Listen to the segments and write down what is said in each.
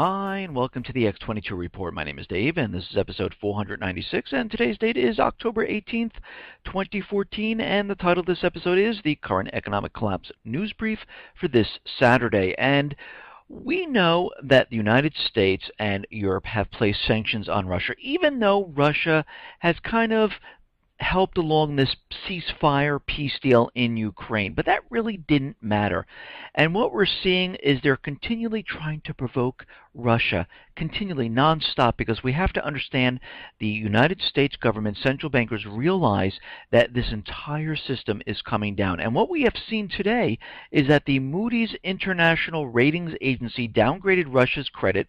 Hi, and welcome to the X22 Report. My name is Dave, and this is episode 496, and today's date is October 18th, 2014, and the title of this episode is The Current Economic Collapse News Brief for this Saturday. And we know that the United States and Europe have placed sanctions on Russia, even though Russia has kind of helped along this ceasefire peace deal in Ukraine. But that really didn't matter. And what we're seeing is they're continually trying to provoke Russia, continually, nonstop, because we have to understand the United States government, central bankers realize that this entire system is coming down. And what we have seen today is that the Moody's International Ratings Agency downgraded Russia's credit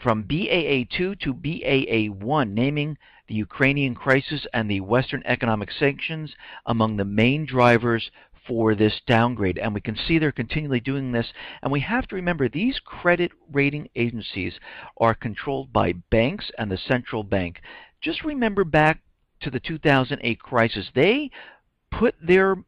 from Baa2 to Baa1, naming the Ukrainian crisis and the Western economic sanctions among the main drivers for this downgrade. And we can see they're continually doing this. And we have to remember these credit rating agencies are controlled by banks and the central bank. Just remember back to the 2008 crisis. They put their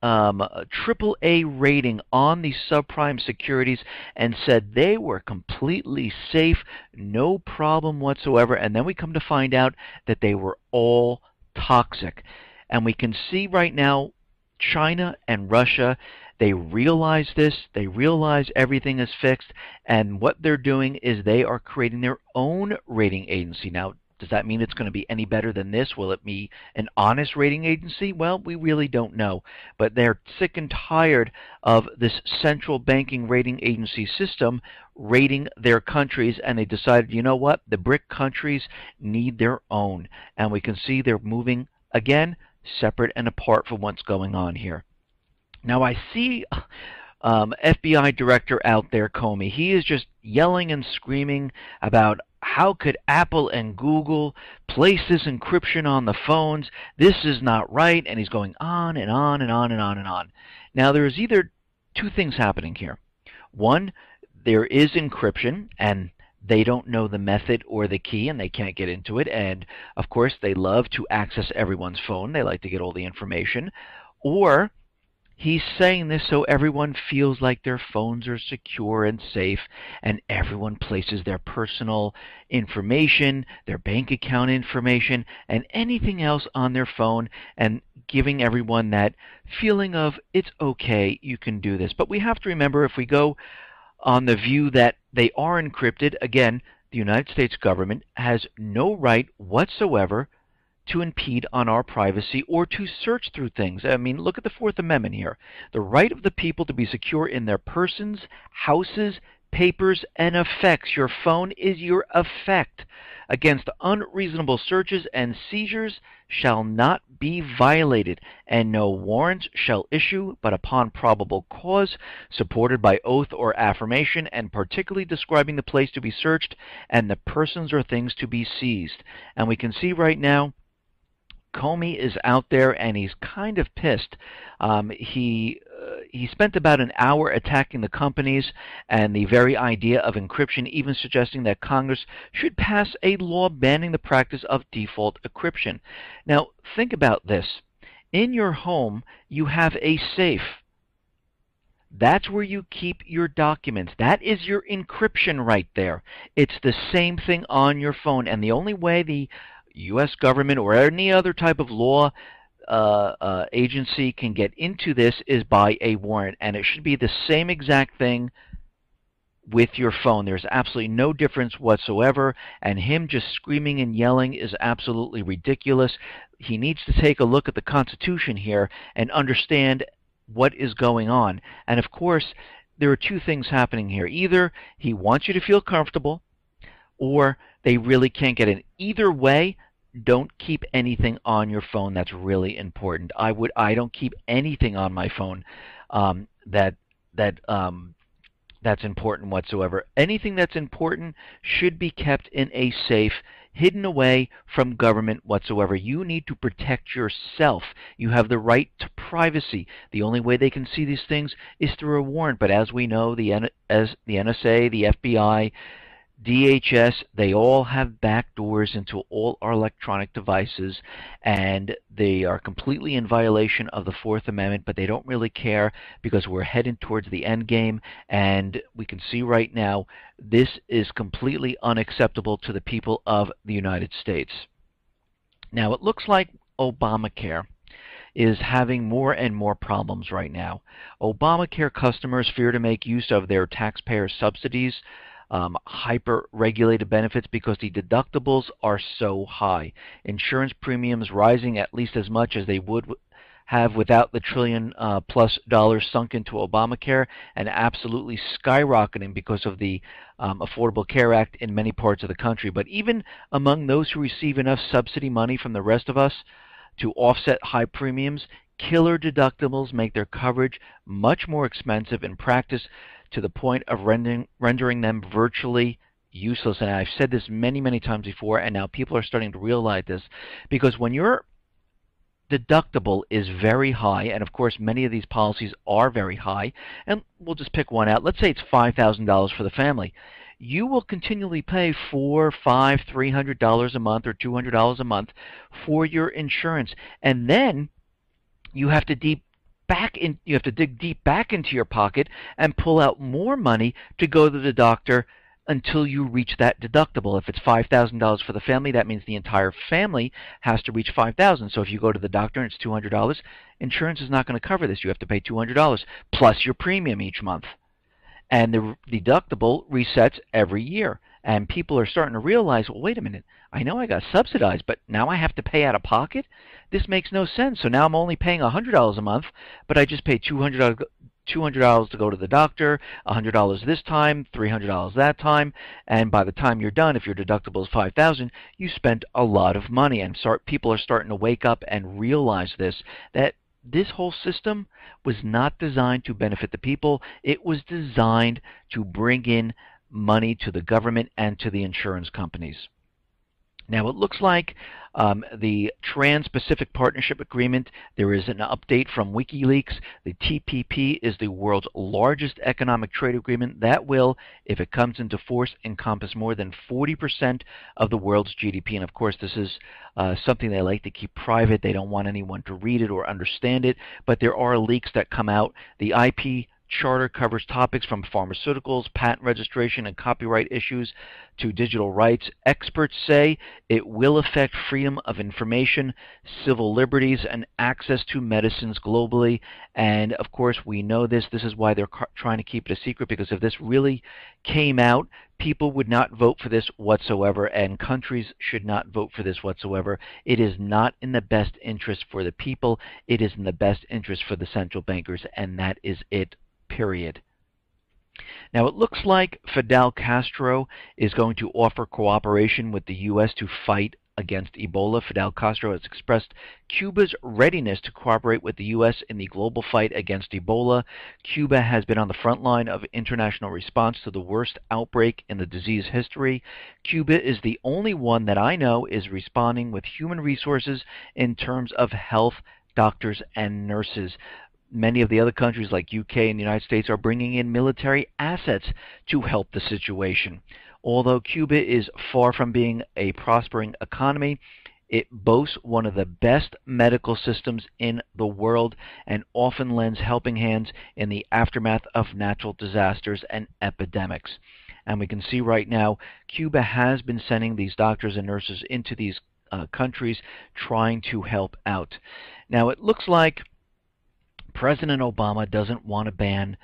AAA rating on the subprime securities and said they were completely safe, no problem whatsoever, and then we come to find out that they were all toxic. And we can see right now China and Russia, they realize this, they realize everything is fixed, and what they're doing is they are creating their own rating agency. Now, does that mean it's going to be any better than this? Will it be an honest rating agency? Well, we really don't know. But they're sick and tired of this central banking rating agency system rating their countries, and they decided, you know what, the BRIC countries need their own. And we can see they're moving, again, separate and apart from what's going on here. Now, I see FBI director out there, Comey. He is just yelling and screaming about how could Apple and Google place this encryption on the phones? This is not right. And he's going on and on and on and on and on. Now, there's either two things happening here. One, there is encryption, and they don't know the method or the key, and they can't get into it. And, of course, they love to access everyone's phone. They like to get all the information. Or he's saying this so everyone feels like their phones are secure and safe, and everyone places their personal information, their bank account information, and anything else on their phone, and giving everyone that feeling of, it's okay, you can do this. But we have to remember, if we go on the view that they are encrypted, again, the United States government has no right whatsoever to impede on our privacy or to search through things. I mean, look at the Fourth Amendment here. The right of the people to be secure in their persons, houses, papers, and effects. Your phone is your effect. Against unreasonable searches and seizures shall not be violated, and no warrants shall issue but upon probable cause, supported by oath or affirmation, and particularly describing the place to be searched and the persons or things to be seized. And we can see right now Comey is out there, and he's kind of pissed. He spent about an hour attacking the companies and the very idea of encryption, even suggesting that Congress should pass a law banning the practice of default encryption. Now, think about this. In your home, you have a safe. That's where you keep your documents. That is your encryption right there. It's the same thing on your phone, and the only way the U.S. government or any other type of law agency can get into this is by a warrant, and it should be the same exact thing with your phone. There's absolutely no difference whatsoever, and him just screaming and yelling is absolutely ridiculous. He needs to take a look at the Constitution here and understand what is going on. And of course, there are two things happening here. Either he wants you to feel comfortable, or they really can't get in. Either way, don't keep anything on your phone that's really important. I don't keep anything on my phone that's important whatsoever. Anything that's important should be kept in a safe, hidden away from government whatsoever. You need to protect yourself. You have the right to privacy. The only way they can see these things is through a warrant. But as we know, the NSA, the FBI, DHS, they all have back doors into all our electronic devices, and they are completely in violation of the Fourth Amendment, but they don't really care because we're heading towards the end game, and we can see right now this is completely unacceptable to the people of the United States. Now, it looks like Obamacare is having more and more problems right now. Obamacare customers fear to make use of their taxpayer subsidies, hyper-regulated benefits because the deductibles are so high. Insurance premiums rising at least as much as they would have without the trillion plus dollars sunk into Obamacare, and absolutely skyrocketing because of the Affordable Care Act in many parts of the country. But even among those who receive enough subsidy money from the rest of us to offset high premiums, killer deductibles make their coverage much more expensive in practice, to the point of rendering them virtually useless. And I've said this many, many times before, and now people are starting to realize this, because when your deductible is very high, and of course many of these policies are very high, and we'll just pick one out. Let's say it's $5,000 for the family. You will continually pay $400, $500, $300 a month or $200 a month for your insurance, and then you have to dig deep back into your pocket and pull out more money to go to the doctor until you reach that deductible. If it's $5,000 for the family, that means the entire family has to reach $5,000. So if you go to the doctor and it's $200, insurance is not going to cover this. You have to pay $200 plus your premium each month. And the deductible resets every year. And people are starting to realize, well, wait a minute, I know I got subsidized, but now I have to pay out of pocket? This makes no sense. So now I'm only paying $100 a month, but I just paid $200 to go to the doctor, $100 this time, $300 that time, and by the time you're done, if your deductible is $5,000, you spent a lot of money. And people are starting to wake up and realize this, that this whole system was not designed to benefit the people. It was designed to bring in money to the government and to the insurance companies. Now, it looks like the Trans-Pacific Partnership Agreement, there is an update from WikiLeaks. The TPP is the world's largest economic trade agreement that will, if it comes into force, encompass more than 40% of the world's GDP. And of course, this is something they like to keep private. They don't want anyone to read it or understand it, but there are leaks that come out. The IP Charter covers topics from pharmaceuticals, patent registration, and copyright issues to digital rights. Experts say it will affect freedom of information, civil liberties, and access to medicines globally. And of course, we know this. This is why they're trying to keep it a secret, because if this really came out, people would not vote for this whatsoever, and countries should not vote for this whatsoever. It is not in the best interest for the people. It is in the best interest for the central bankers, and that is it. Period. Now, it looks like Fidel Castro is going to offer cooperation with the U.S. to fight against Ebola. Fidel Castro has expressed Cuba's readiness to cooperate with the U.S. in the global fight against Ebola. Cuba has been on the front line of international response to the worst outbreak in the disease history. Cuba is the only one that I know is responding with human resources in terms of health, doctors, and nurses. Many of the other countries like UK and the United States are bringing in military assets to help the situation. Although Cuba is far from being a prospering economy, it boasts one of the best medical systems in the world and often lends helping hands in the aftermath of natural disasters and epidemics. And we can see right now, Cuba has been sending these doctors and nurses into these countries trying to help out. Now, it looks like President Obama doesn't want to ban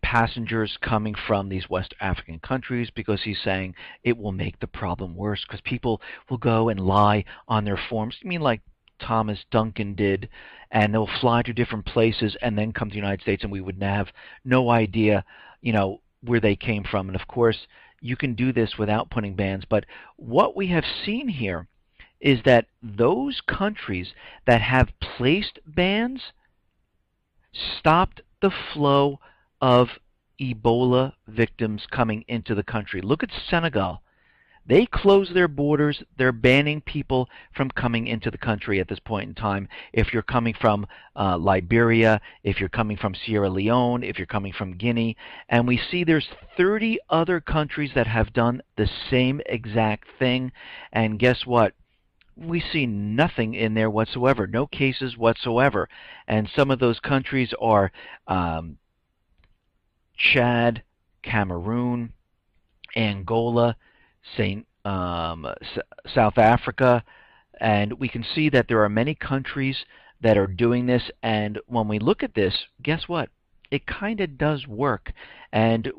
passengers coming from these West African countries because he's saying it will make the problem worse, because people will go and lie on their forms. I mean, like Thomas Duncan did, and they'll fly to different places and then come to the United States, and we would have no idea, where they came from. And of course, you can do this without putting bans. But what we have seen here is that those countries that have placed bans stopped the flow of Ebola victims coming into the country. Look at Senegal. They close their borders. They're banning people from coming into the country at this point in time. If you're coming from Liberia, if you're coming from Sierra Leone, if you're coming from Guinea, and we see there's 30 other countries that have done the same exact thing. And guess what? We see nothing in there whatsoever, no cases whatsoever. And some of those countries are Chad, Cameroon, Angola, South Africa, and we can see that there are many countries that are doing this. And when we look at this, guess what? It kind of does work. And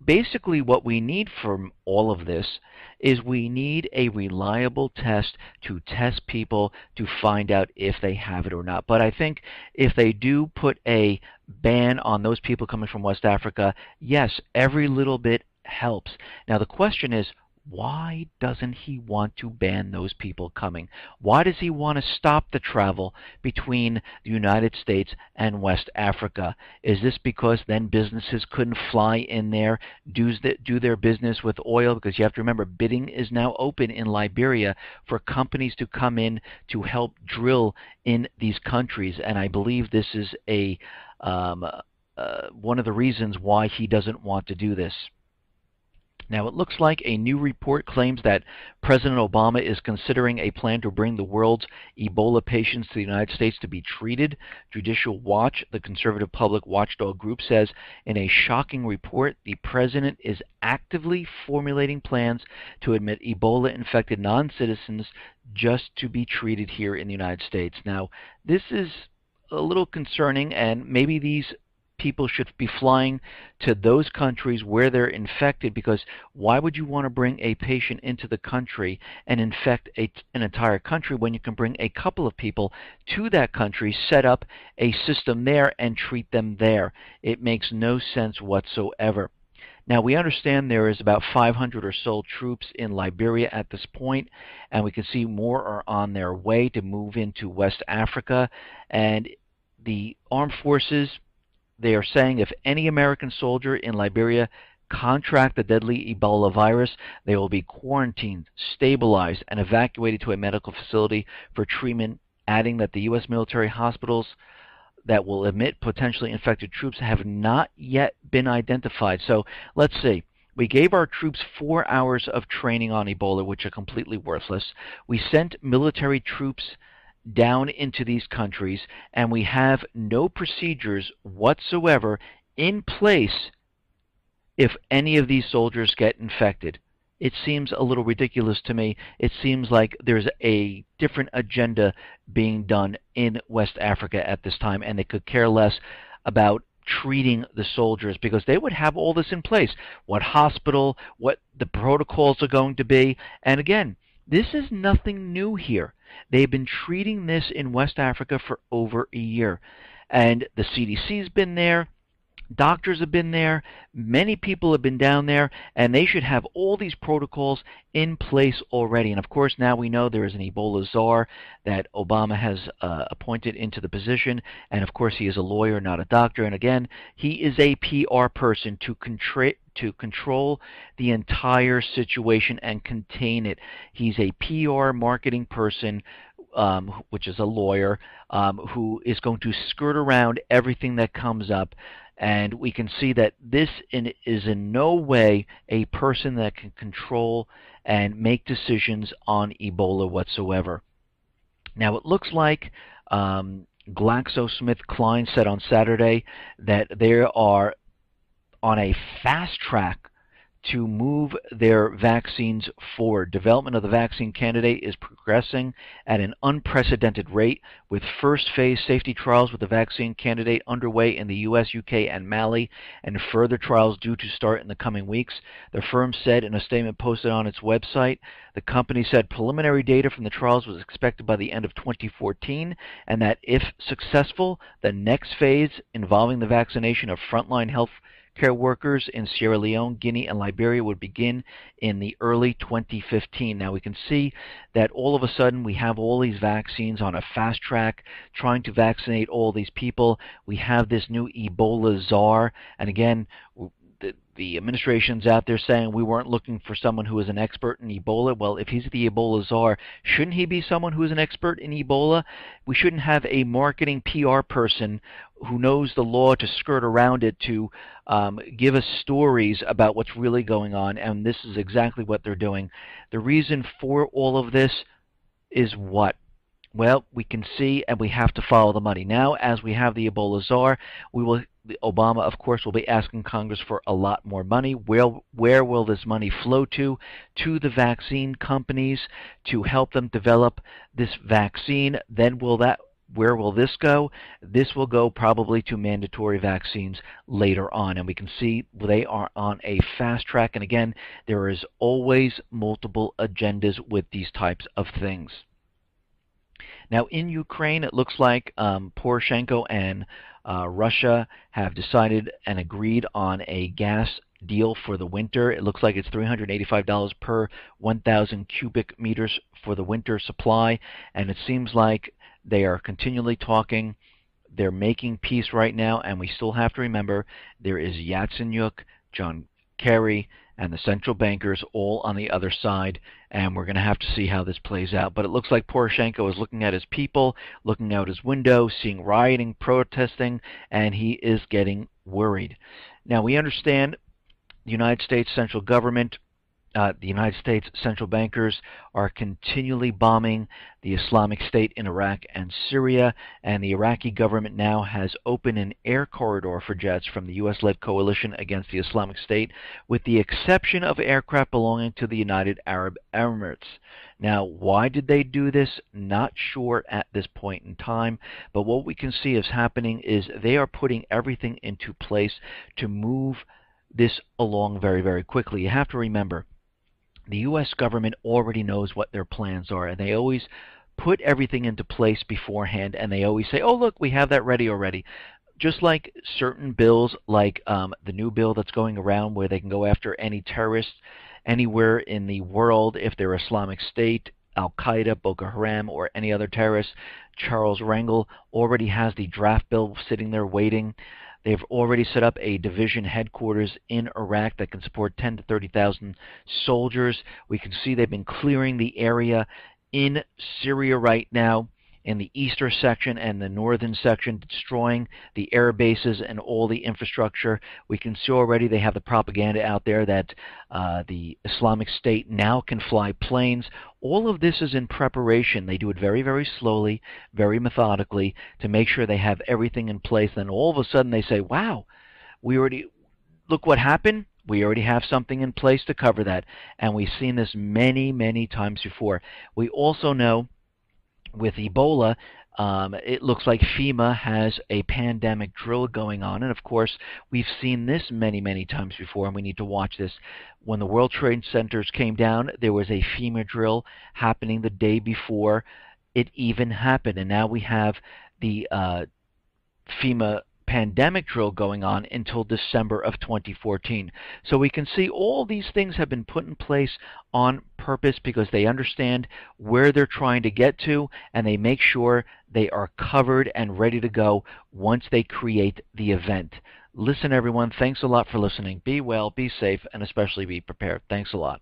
basically what we need from all of this is we need a reliable test to test people to find out if they have it or not. But I think if they do put a ban on those people coming from West Africa, yes, every little bit helps. Now the question is, why doesn't he want to ban those people coming? Why does he want to stop the travel between the United States and West Africa? Is this because then businesses couldn't fly in there, do their business with oil? Because you have to remember, bidding is now open in Liberia for companies to come in to help drill in these countries. And I believe this is one of the reasons why he doesn't want to do this. Now, it looks like a new report claims that President Obama is considering a plan to bring the world's Ebola patients to the United States to be treated. Judicial Watch, the conservative public watchdog group, says in a shocking report, the president is actively formulating plans to admit Ebola-infected non-citizens just to be treated here in the United States. Now, this is a little concerning, and maybe these people should be flying to those countries where they're infected, because why would you want to bring a patient into the country and infect an entire country when you can bring a couple of people to that country, set up a system there, and treat them there? It makes no sense whatsoever. Now, we understand there is about 500 or so troops in Liberia at this point, and we can see more are on their way to move into West Africa. And the armed forces, they are saying if any American soldier in Liberia contract the deadly Ebola virus, they will be quarantined, stabilized, and evacuated to a medical facility for treatment, adding that the U.S. military hospitals that will admit potentially infected troops have not yet been identified. So let's see. We gave our troops 4 hours of training on Ebola, which are completely worthless. We sent military troops down into these countries, and we have no procedures whatsoever in place if any of these soldiers get infected. It seems a little ridiculous to me. It seems like there's a different agenda being done in West Africa at this time, and they could care less about treating the soldiers, because they would have all this in place. What hospital, what the protocols are going to be. And again, this is nothing new here. They've been treating this in West Africa for over a year. And the CDC's been there. Doctors have been there. Many people have been down there, and they should have all these protocols in place already. And of course, now we know there is an Ebola czar that Obama has appointed into the position. And of course, he is a lawyer, not a doctor. And again, he is a PR person to control the entire situation and contain it. He's a PR marketing person, which is a lawyer, who is going to skirt around everything that comes up. And we can see that this is in no way a person that can control and make decisions on Ebola whatsoever. Now, it looks like GlaxoSmithKline said on Saturday that they are on a fast track to move their vaccines forward. Development of the vaccine candidate is progressing at an unprecedented rate, with first phase safety trials with the vaccine candidate underway in the US, UK, and Mali, and further trials due to start in the coming weeks. The firm said in a statement posted on its website, the company said preliminary data from the trials was expected by the end of 2014, and that if successful, the next phase involving the vaccination of frontline health care workers in Sierra Leone, Guinea, and Liberia would begin in the early 2015. Now we can see that all of a sudden we have all these vaccines on a fast track trying to vaccinate all these people. We have this new Ebola czar, and again, the administration's out there saying we weren't looking for someone who is an expert in Ebola. Well, if he's the Ebola czar, shouldn't he be someone who is an expert in Ebola? We shouldn't have a marketing PR person who knows the law to skirt around it to give us stories about what's really going on, and this is exactly what they're doing. The reason for all of this is what? Well, we can see, and we have to follow the money. Now, as we have the Ebola czar, Obama, of course, will be asking Congress for a lot more money. Where will this money flow to? To the vaccine companies to help them develop this vaccine. Then where will this go? This will go probably to mandatory vaccines later on, and we can see they are on a fast track. And again, there is always multiple agendas with these types of things. Now, in Ukraine, it looks like Poroshenko and Russia have decided and agreed on a gas deal for the winter. It looks like it's $385 per 1,000 cubic meters for the winter supply, and it seems like they are continually talking. They're making peace right now, and we still have to remember there is Yatsenyuk, John Kerry, and the central bankers all on the other side, and we're going to have to see how this plays out. But it looks like Poroshenko is looking at his people, looking out his window, seeing rioting, protesting, and he is getting worried. Now, we understand the United States central government, the United States central bankers are continually bombing the Islamic State in Iraq and Syria, and the Iraqi government now has opened an air corridor for jets from the U.S.-led coalition against the Islamic State, with the exception of aircraft belonging to the United Arab Emirates. Now, why did they do this? Not sure at this point in time, but what we can see is happening is they are putting everything into place to move this along very, very quickly. You have to remember, the U.S. government already knows what their plans are, and they always put everything into place beforehand, and they always say, oh, look, we have that ready already. Just like certain bills, like the new bill that's going around where they can go after any terrorists anywhere in the world if they're Islamic State, Al-Qaeda, Boko Haram, or any other terrorist. Charles Rangel already has the draft bill sitting there waiting. They've already set up a division headquarters in Iraq that can support 10 to 30,000 soldiers. We can see they've been clearing the area in Syria right now, in the eastern section and the northern section, destroying the air bases and all the infrastructure. We can see already they have the propaganda out there that the Islamic State now can fly planes. All of this is in preparation. They do it very, very slowly, very methodically, to make sure they have everything in place. Then all of a sudden they say, wow, look what happened. We already have something in place to cover that. And we've seen this many, many times before. We also know with Ebola, it looks like FEMA has a pandemic drill going on. And of course, we've seen this many, many times before, and we need to watch this. When the World Trade Centers came down, there was a FEMA drill happening the day before it even happened. And now we have the FEMA pandemic drill going on until December of 2014. So we can see all these things have been put in place on purpose because they understand where they're trying to get to, and they make sure they are covered and ready to go once they create the event. Listen, everyone, thanks a lot for listening. Be well, be safe, and especially be prepared. Thanks a lot.